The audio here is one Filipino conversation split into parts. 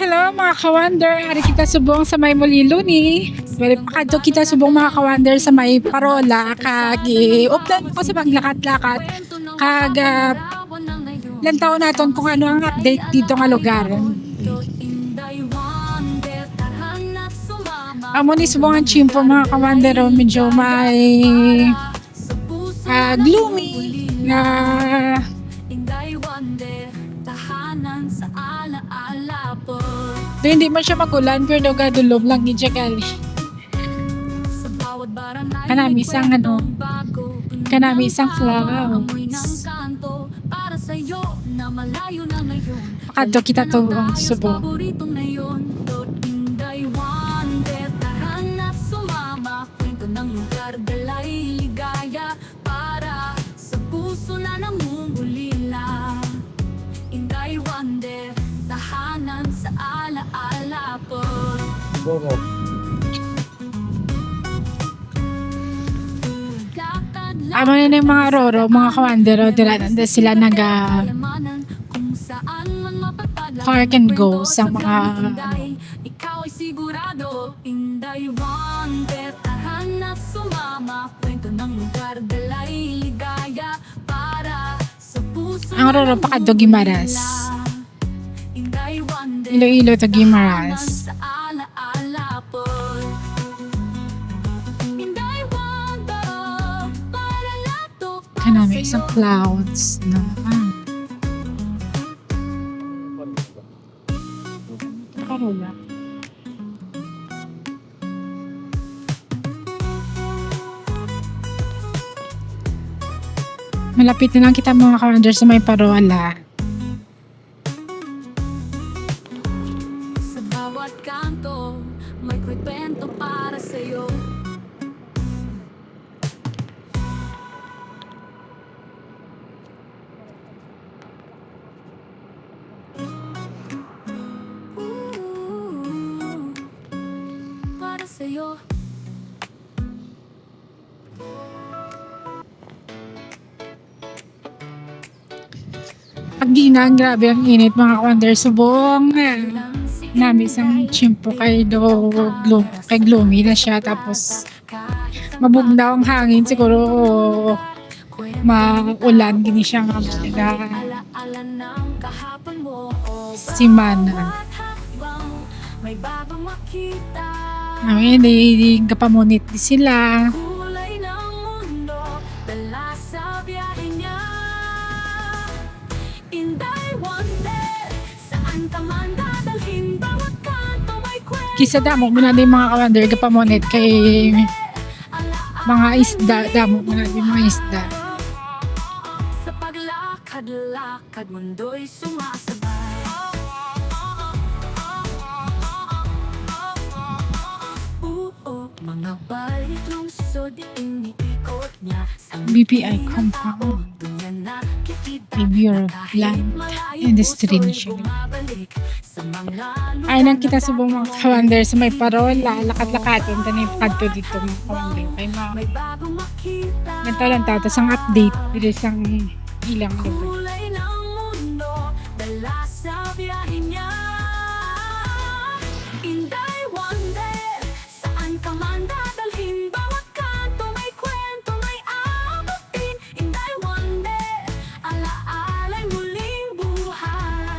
Hello mga ka-wonder, hari kita subong sa may Molilo ni. Bali pa kadto kita subong mga ka-wonder sa may Parola kag updan ko sa paglakat-lakat kag lantaw naton kung ano ang update dito nga lugar. Amo ni subong ang chimpo mga ka-wonder, medyo may gloomy na hindi man siya magulan pero gadulog lang ni Jagali. Kanami isang kanami isang clouds. Pakadto kita to subo. Amo na yung mga roro, mga kawandero, nanda sila naga park and go sa mga ikaw ay sigurado, inday wonder, hanap sumama, kwento ng lugar, dalay ligaya, para sa puso ang roro pa kadto Gimaras. inday wonder, Iloilo to Gimaras. sa alaala po. Inday wonder, para lato, Kanami isang clouds na Parola. Malapit na lang kita mga ka-wonder sa may Parola. Sa bawat kanto, may kwento para sa'yo. Para sa'yo. Pag ginang, grabe ang init mga ka-wonder. Subong namin isang chimpo kay gloomy na siya. Tapos mabugnaw ang hangin. Siguro maulan. Gini siya nga Alaala ng kahapon mo. simana. May bagong makita. Ngayon, kapamunit di sila. Kulay ng mundo, dala sa biyahe niya. Inday wonder, saan ka man dadalhin, bawat kanto may kwento. Kisa damo mo na din mga ka-wonder kapamunit kay mga isda. Damo mo na din mga isda. Sa paglakad-lakad, mundo'y sumasabay. Mga balik lungsod, iniikot niya sa BPI compound. May Bureau of Land Industry Initiative. Ay nang kita subong mga ka-wonder sa may Parola, lakat-lakatin tanay kadto dito mga ka-wonder. Kay may bagong makita. ganito lang tatas ang update bilis ang ilang lugar. Kulay ng mundo, dala sa biyahe niya. Inday wonder, saan ka man dadalhin, bawat kanto may kwento, may aabutin. Inday wonder, alaala'y muling buhay.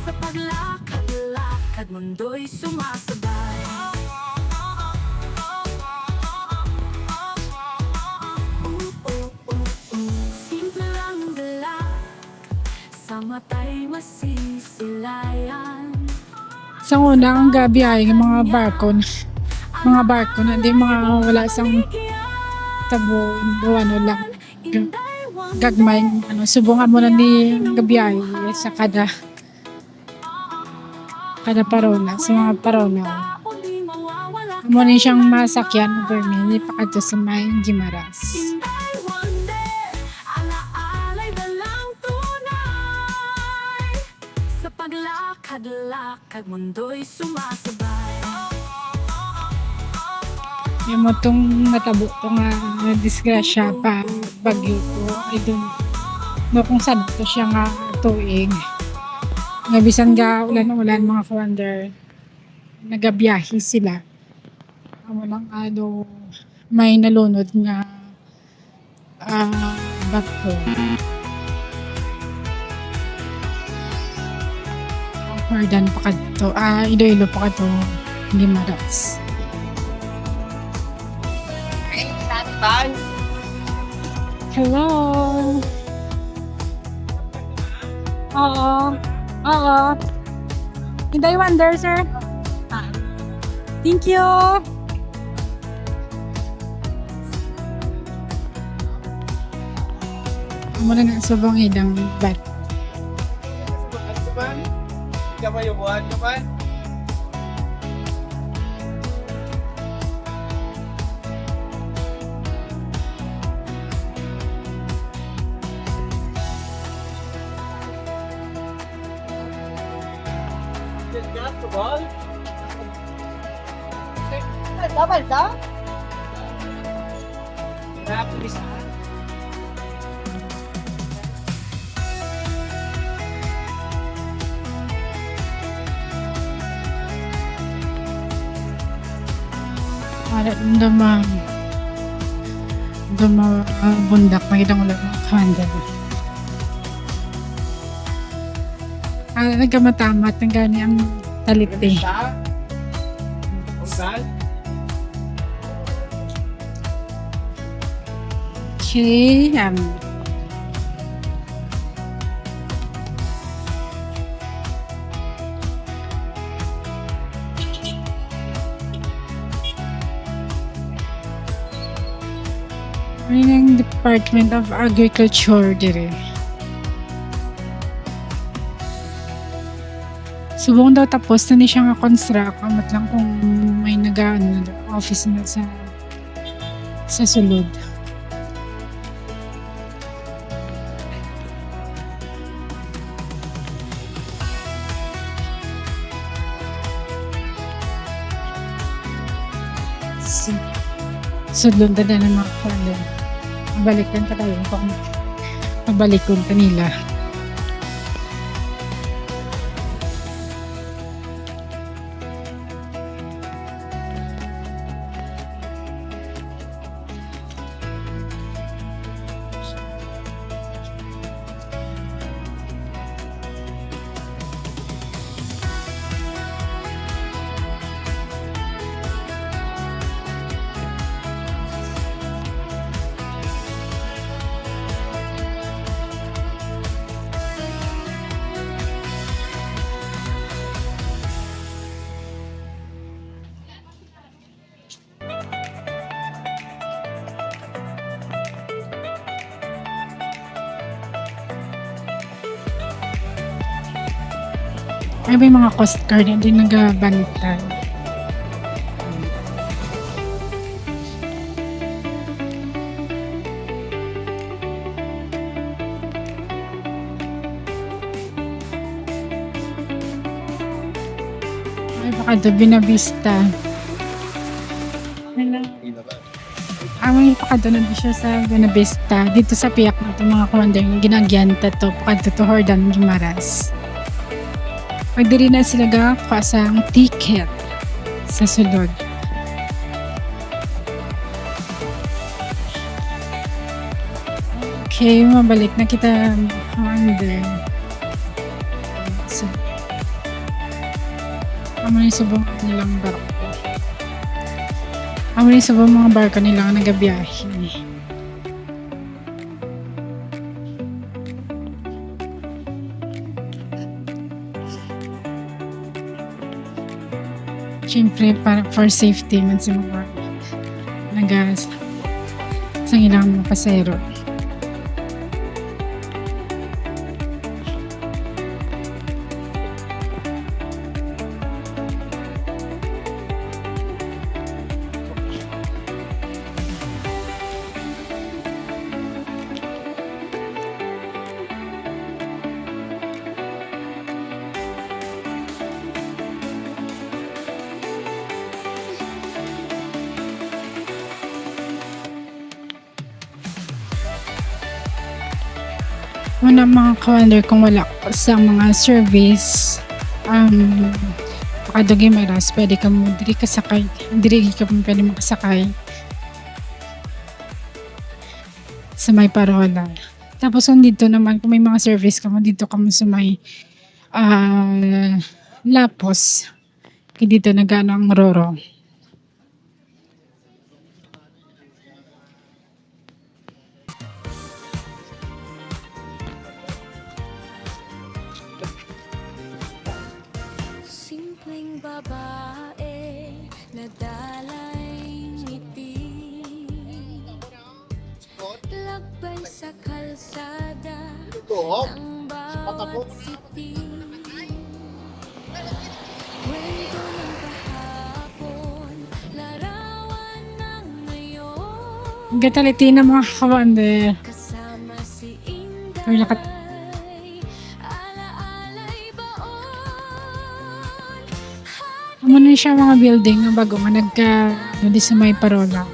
Sa paglakad-lakad, mundo'y sumasabay. Simple lang dala, sa mata'y masisilayan. Sa una ang gabi ay mga barko na di mga wala sang tabo ano lang gagmay subungan mo na ni gabi ay sa kada Parola sa mga Parola mo ni siyang masakyan vermin ipakadto sa may Gimaras. Inday wonder, alaala'y dalang tunay. Sa paglakad-lakad, mundo'y sumasabay. Yung mo itong natabo ito nga disgrasya pa bagyo ko ay dun no kung saan ito siya nga tuig Nga bisan ga ulan-ulan mga ka-wonder, nagabiyahe sila. Amo lang ano, may nalunod nga bato. Hordan pa kadto, Iloilo pa kadto, Guimaras. Hello. Oo. Oo. Hinday Wonder, sir. Thank you. Amo na nga subong idang bat. Ikaw ba yung buwan ka ba? Balda? Para dama bundak na kitang ulan mga ka-wonder. Nagkamatamat ng gani ang talite. Saan? Okay, ang Department of Agriculture dire. Subong daw tapos na ni siya nga construct, amat lang kung may nag-ano office na sa sulod. Sudlon na ng mga kando. Mabalikan pa tayo kung mabalikon kanila. Ay, may mga Coast Guard na din nagabantay. Ay, baka do Binavista. Hello. May pakado na siya sa Binavista. Dito sa piyak na ito mga kawander, yung ginagyanta to, pakado to Hordan Guimaras. Pwede rin na sila gakakuha sa ticket sa sulod. Okay, mabalik na kita under. So, amo na subong nilang barko. Amo na subong mga barko nilang nagabiyahe. Siyempre, para for safety man si mga nagas sa ilang mga pasero. Una mga ka-wonder kung wala ka sa mga service, pakadugay may ras, pwede ka mo, diri ka sakay, diri ka mo pwede makasakay sa may parola. Tapos kung dito naman, kung may mga service ka mo, dito ka mo sa may Lapos. Kaya dito nagano ang Roro. Simpleng babae na dalay ngiti, lakbay sa kalsada ng bawat city. Kwento ng kahapon, larawan ng ngayon, Gataliti na mga ka-wonder. kasama si Kung nakat Inday, alaala'y baon. ano na siya mga building na bago nga nagka di sa may parola.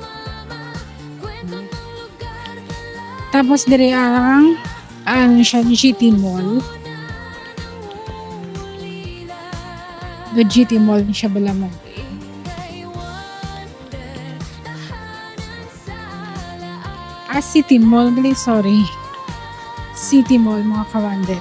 Kwento ng lugar na Tapos diri ang ano siya, GT Mall. ulila. The GT Mall ni siya bala mo. Inday wonder, tahanan sa alaan. City Mall, bali, sorry. City Mall mga ka-wonder.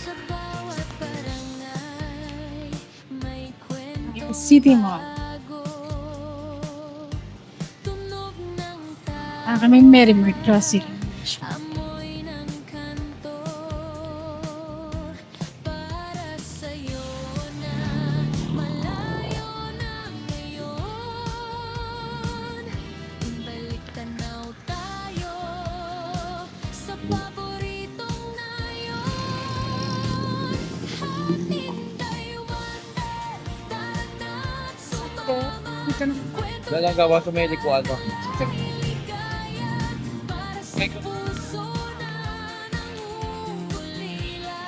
Sa bawat barangay, may kwentong City Mall. bago. Tunog ng Kaming Merrimer Crossing. amoy ng kanto, para sa'yo na malayo na ngayon. Balik tanaw tayo sa paboritong nayon. Hatinday wonder, tara na't sumama. Kwento Lalagawa sa may likuan mo. ligaya para sa puso na nangungulila.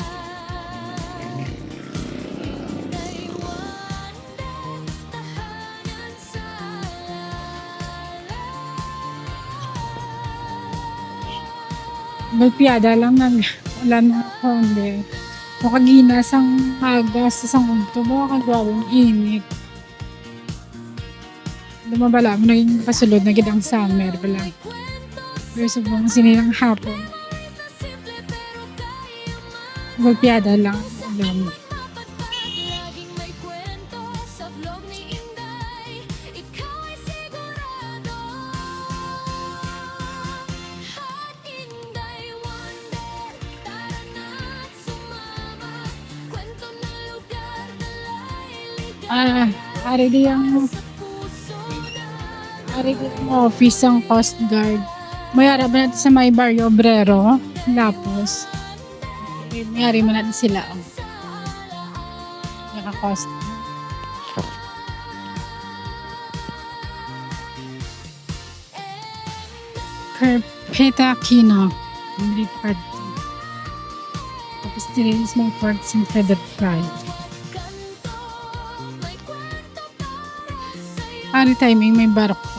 Inday wonder, tahanan sa Magpiada lang wala na ako hindi. O kaginas ang agas sa sangunto mo, kagwawang init. Lumabala mo naging pasulod na gidang summer bala. Pero sa mga sinilang hapon, simple pero kaya magpiada lang. Alam. laging may kwento sa vlog ni Inday. Ikaw ay sigurado. At Inday wonder, tara na't sumama. Kwento ng lugar na ligaya Ari di ang sa puso na. ari di ang office ang Coast Guard. May arab natin sa may Barrio Obrero, Lapos. Mayari mo natin sila. Oh. Naka-coast. Carpeta Aquino. Hindi pa dito. Tapos dito is my parts in Feather Pride. Kanto, may kwento para sa'yo. Ari timing may barko.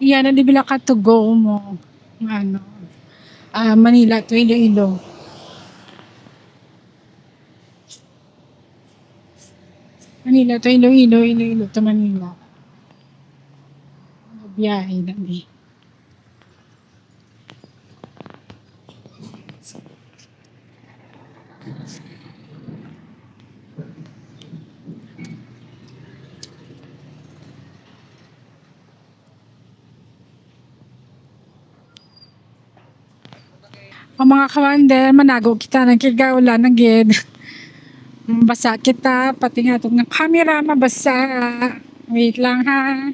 Yan, na di bila ka to go mo. Ano, Manila to Iloilo. Manila to Iloilo, Iloilo to Manila. Biyahe na di. O mga kawander, manago kita nagkigaulan na gid. Basa kita, pati nga itong ng camera mabasa. Wait lang ha.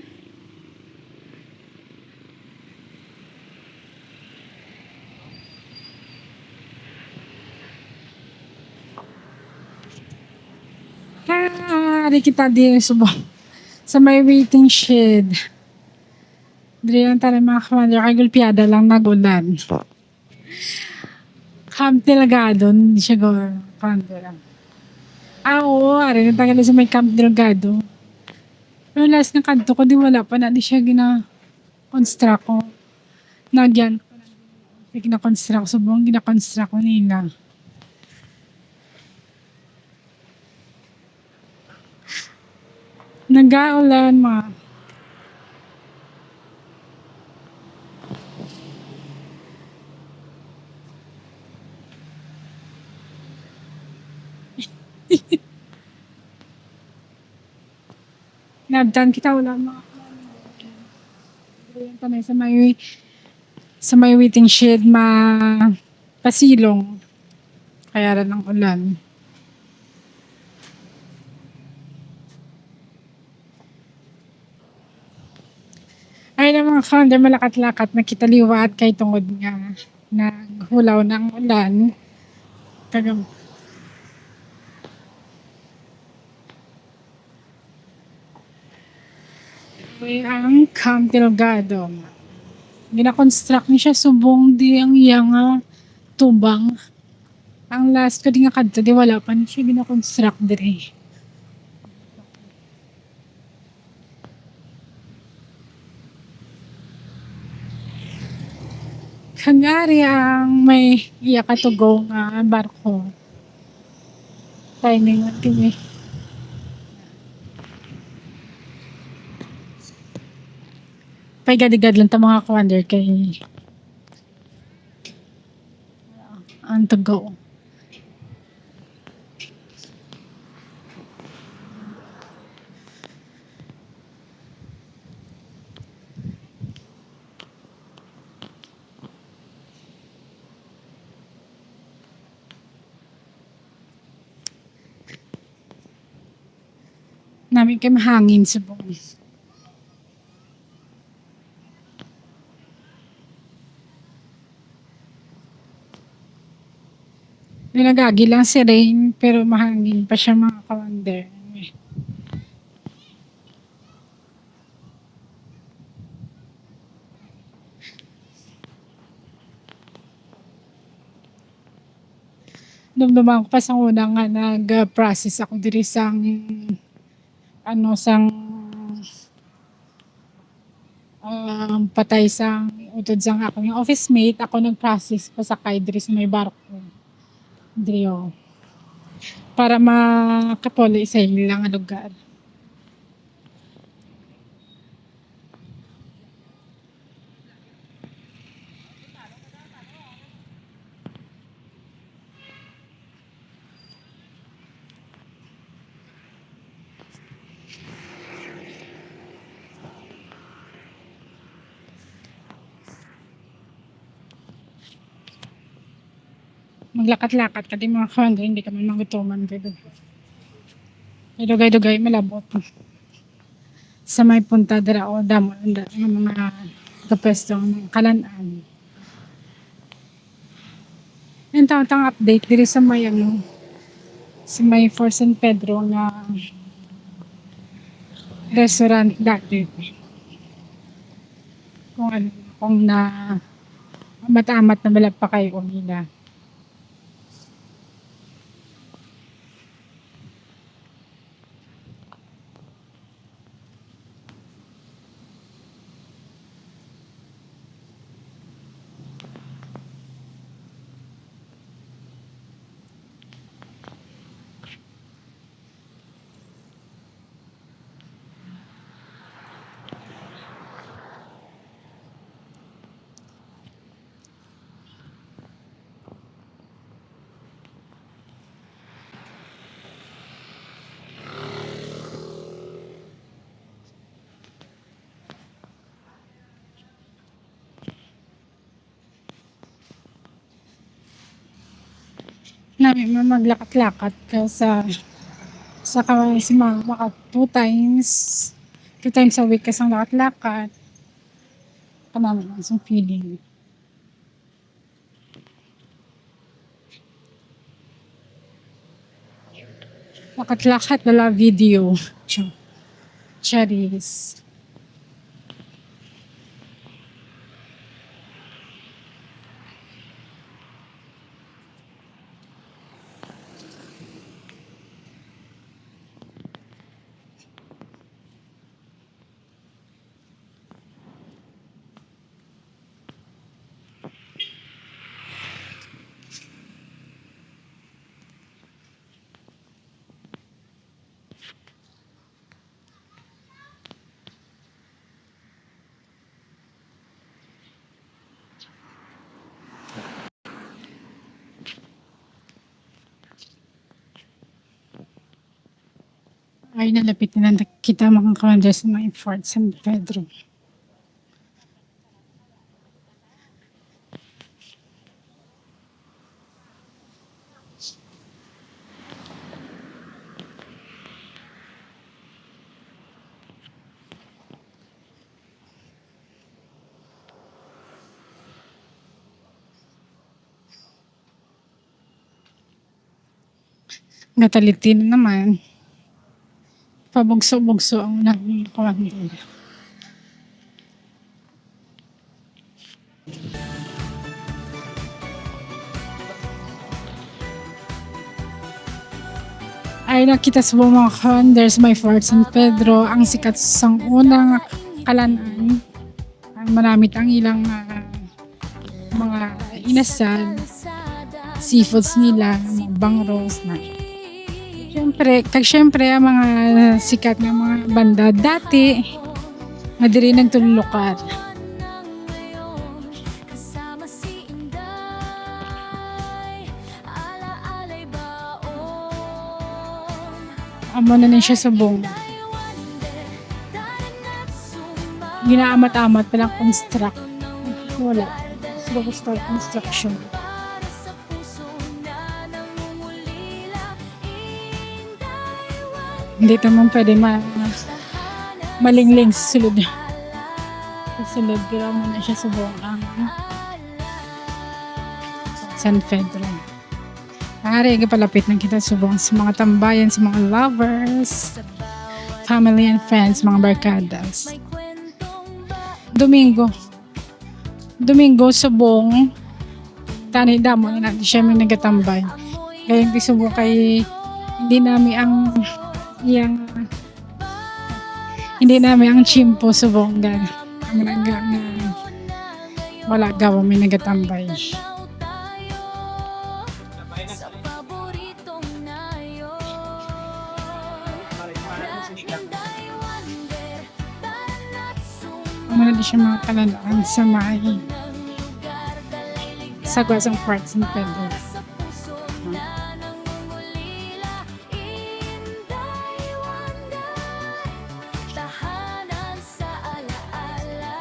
Hari kita di subong sa may waiting shed. Dili lang tayo mga commander, kay Gulpiada lang nagulan. Camp Delgado, hindi siya commander. Oo, ari na tagal sa may Camp Delgado. Pero last na kanto ko, di wala pa na, di siya gina-construct ko. Nagyan, gina-construct, subong gina-construct ko nila. Nag-aulan mga. Nabdan kita wala mga. Ayan kami sa may waiting shed pasilong. Kaya rin ang ulan. Ay na mga founder, malakat-lakat, nakitaliwat kay tungod nga naghulaw ng ulan. Kagam. May ang Camp Delgado. Gina-construct niya siya subong di ang iyang tubang. Ang last ko di nga kadto, di wala pa ni siya gina-construct dire. Kangari ang may iya katugo nga barko. Timing at kini. Paigadigad lang ta mga commander kay ang tugo. Namin kay mahangin sa buong. Nilagagi lang si Rain pero mahangin pa siya mga commander. Dumduman ko pa sa una nga nag-process ako diri sang patay sang utod sang ako yung office mate ako nag-process pa sa diri sa may barko diri para makapuli sa ilang lugar. Maglakat-lakat ka din mga commander, hindi ka man magutuman kayo. May dugay-dugay malabot. Sa may punta dira o damo ng mga kapesto ng kalanaan. Yung tawag update diri sa may sa may Fort San Pedro nga restaurant dati. Kung matamat na malap pa kayo nila. Namin maglakat-lakat ka sa kaway si maka 2 times a week kasang lakat-lakat kanamin ang feeling lakat-lakat wala video charis Ay, nalapit na kita mga kawander sa may Fort San Pedro. Nataliti na naman. Pabugso-bugso ang nakawander. Ay nakita sa mga kawander sa may Fort San Pedro ang sikat sa unang kalanaan. Maramit ang ilang mga inasal, seafoods nila, mga bangros na. Siyempre, ang mga sikat ng mga banda dati, madiri nagtulukar. Kasama si Inday, alaalay baon. Amo na siya sa buong. Ginaamat-amat palang construct. Wala. Sila ko start construction. Para sa puso na nangungulila, Inday Hindi naman pwede malingling sa sulod. Sa sulod, pero mo na siya sa buong ang San Pedro. Ari, palapit ng kita subong sa mga tambayan, sa mga lovers, family and friends, mga barkadas. may kwentong Domingo, subong, tani damo na natin siya may nagatambay. Kaya hindi subong kay, hindi namin ang chimpo subong gan. Wala gawa may nagatambay. sa paboritong nayon. Inday wonder, tana't Ano na di siya mga kalalaan sa may ng lugar, dalay ligaya sagwasang Fort San Pedro. sa puso na nangungulila. Inday wonder, tahanan sa alaala.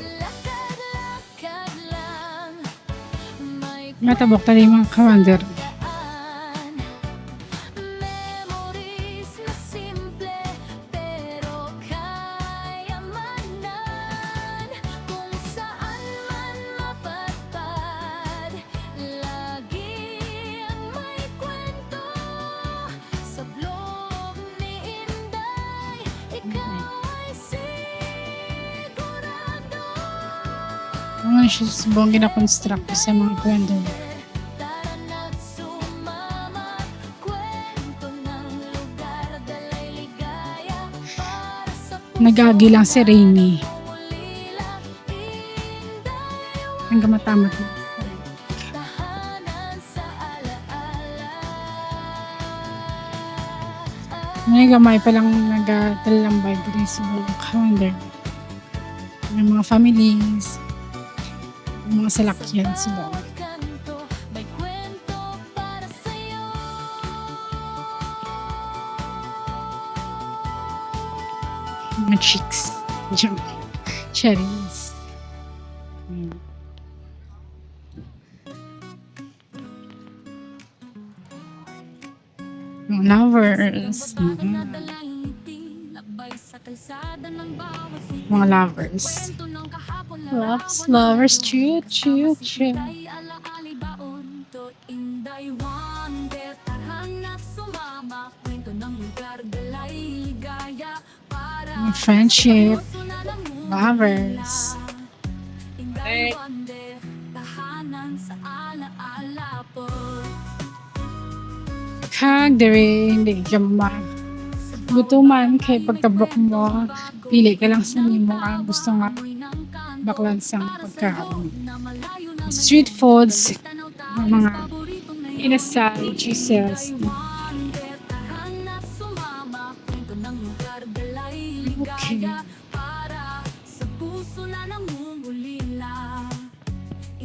Lakad-lakad lang, may Matabok tali mga kawander. daan. Memories na simple pero kayamanan. Kung saan man mapadpad, lagi ang may kwento. Sa blog ni Inday, ikaw ay sigurado. Mga siya subong ginakonstruct sa mga kawander. Tara na't sumama, kwento ng lugar, dalay ligaya para sa Nagagi lang si Rainy. ulila. Inday Hanggang matamat na. tahanan sa alaala. May gamay pa lang nagtalambay din sa mga kawander. Ng mga families, ng mga salakyan sa buong. Kanto, may kwento para sa'yo. Mga chicks. Cherries. Mga lovers. Labay sa kalsada ng bawat Mga lovers. kwento ng kahapon Lovers, cute, cute, cute. Inday alaali baon to Inday wonder, tahanan at sumama, kwento ng lugar, dalay ligaya para Mga friendship. puso na nangungulila. Lovers. Inday wonder, tahanan sa alaala po. Kag, dere, hindi ka gutuman kay pagtabok mo, pili ka lang sa nimo ang gusto nga baklan sa pagkaon. Street foods, mga inasal, cheeses. Okay. Para sa puso na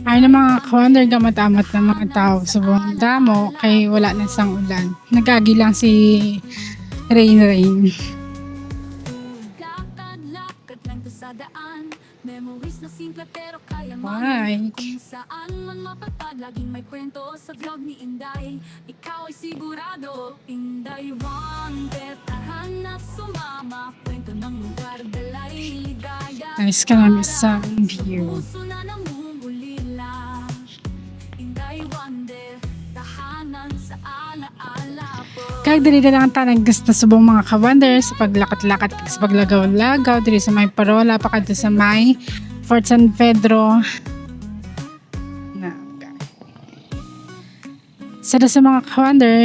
Ay na mga ka-wonder gamat-amat ng mga tao sa buong damo kay wala na sang ulan. Nagagi lang si Rain. Lakad-lakad lang to sa daan. Memories na simple pero kaya Why? Kung saan man mapatag, laging may kwento sa vlog ni Inday. Ikaw ay sigurado, Inday Wonder. Tahan at sumama, kwento ng lugar, dalay ligaya. Nice ka namin sa view. Puso na namumulila. Inday Wonder, tahanan sa alaala po. Kaya dili na lang tanang gusto subong mga ka-wonder sa paglakat-lakat sa paglagaw-lagaw diri sa may parola pa kadto sa may Fort San Pedro. Sada sa mga ka-wonder,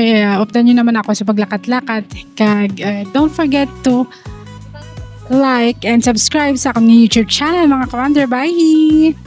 updan nyo naman ako sa paglakat-lakat. Kag don't forget to like and subscribe sa akong YouTube channel mga ka-wonder. Bye!